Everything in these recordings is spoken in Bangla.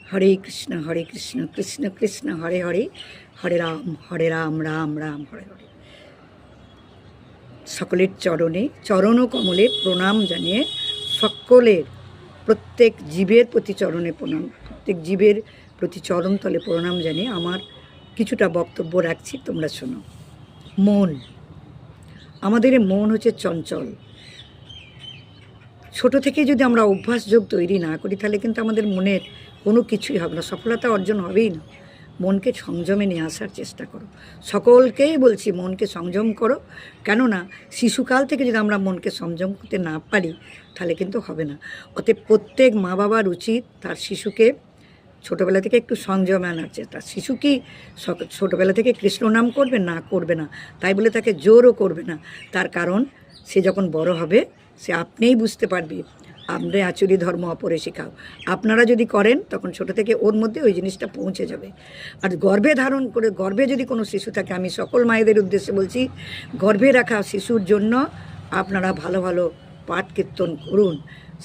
হরে কৃষ্ণ কৃষ্ণ কৃষ্ণ হরে হরে, হরে রাম রাম রাম হরে হরে। সকলের চরণে চরণ কমলে প্রণাম জানিয়ে সকলের প্রত্যেক জীবের প্রতি চরণে প্রণাম, প্রত্যেক জীবের প্রতি চরণতলে প্রণাম জানিয়ে আমার কিছুটা বক্তব্য রাখছি, তোমরা শোনো। মন, আমাদের মন হচ্ছে চঞ্চল। ছোট থেকে যদি আমরা অভ্যাসযোগ তৈরি না করি তাহলে কিন্তু আমাদের মনের কোনো কিছুই হবে না, সফলতা অর্জন হবেই না। মনকে সংযমে নিয়ে আসার চেষ্টা করো, সকলকেই বলছি মনকে সংযম করো। কেননা শিশুকাল থেকে যদি আমরা মনকে সংযম করতে না পারি তাহলে কিন্তু হবে না। অতএব প্রত্যেক মা বাবার উচিত তার শিশুকে ছোটোবেলা থেকে একটু সংযমে আনার চেষ্টা। শিশু কি ছোটোবেলা থেকে কৃষ্ণ নাম করবে না, করবে না, তাই বলে তাকে জোরও করবে না। তার কারণ সে যখন বড় হবে সে আপনিই বুঝতে পারবে। আমরা আচুরি ধর্ম অপরে শেখাও, আপনারা যদি করেন তখন ছোট থেকে ওর মধ্যে ওই জিনিসটা পৌঁছে যাবে। আর গর্ভে ধারণ করে, গর্ভে যদি কোনো শিশু থাকে, আমি সকল মায়েদের উদ্দেশ্যে বলছি, গর্ভে রাখা শিশুর জন্য আপনারা ভালো ভালো পাঠ কীর্তন করুন,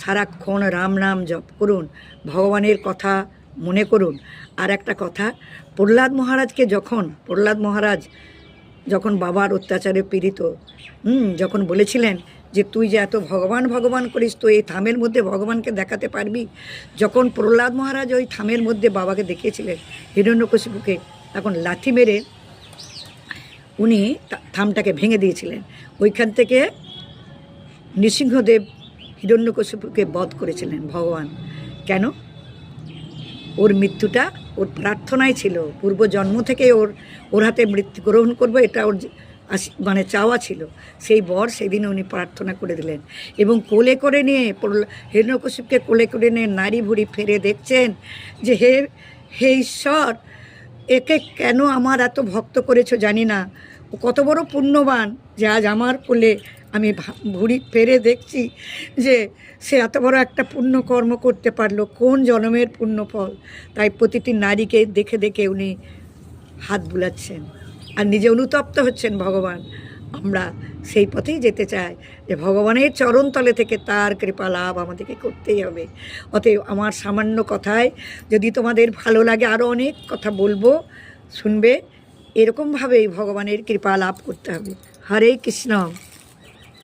সারাক্ষণ রাম নাম জপ করুন, ভগবানের কথা মনে করুন। আর একটা কথা, প্রহ্লাদ মহারাজকে প্রহ্লাদ মহারাজ যখন বাবার অত্যাচারে পীড়িত, যখন বলেছিলেন যে তুই যে এত ভগবান ভগবান করিস, তো এই থামের মধ্যে ভগবানকে দেখাতে পারবি। যখন প্রহ্লাদ মহারাজ ওই থামের মধ্যে বাবাকে দেখিয়েছিলেন হিরণ্যকশিপুকে, তখন লাথি মেরে উনি থামটাকে ভেঙে দিয়েছিলেন। ওইখান থেকে নৃসিংহদেব হিরণ্যকশিপুকে বধ করেছিলেন ভগবান। কেন? ওর মৃত্যুটা ওর প্রার্থনাই ছিল, পূর্বজন্ম থেকে ওর হাতে মৃত্যু গ্রহণ করবো, এটা ওর মানে চাওয়া ছিল। সেই বর সেদিন উনি প্রার্থনা করে দিলেন এবং কোলে করে নিয়ে হিরণ্যকশিপুকে কোলে করে নিয়ে নারী ভুড়ি ফেরে দেখছেন যে হে ঈশ্বর, একে কেন আমার এত ভক্ত করেছো জানি না, ও কত বড় পুণ্যবান যে আজ আমার কোলে আমি ভুড়ি ফেরে দেখছি যে সে এত বড় একটা পুণ্য কর্ম করতে পারলো, কোন জন্মের পুণ্য ফল। তাই প্রতিটি নারীকে দেখে দেখে উনি হাত বুলাচ্ছেন আর নিজে অনুতপ্ত হচ্ছেন ভগবান। আমরা সেই পথেই যেতে চাই যে ভগবানের চরণতলে থেকে তার কৃপা লাভ আমাদেরকে করতেই হবে। অতএব আমার সামান্য কথায় যদি তোমাদের ভালো লাগে, আরও অনেক কথা বলবো, শুনবে। এরকমভাবেই ভগবানের কৃপা লাভ করতে হবে। হরে কৃষ্ণ।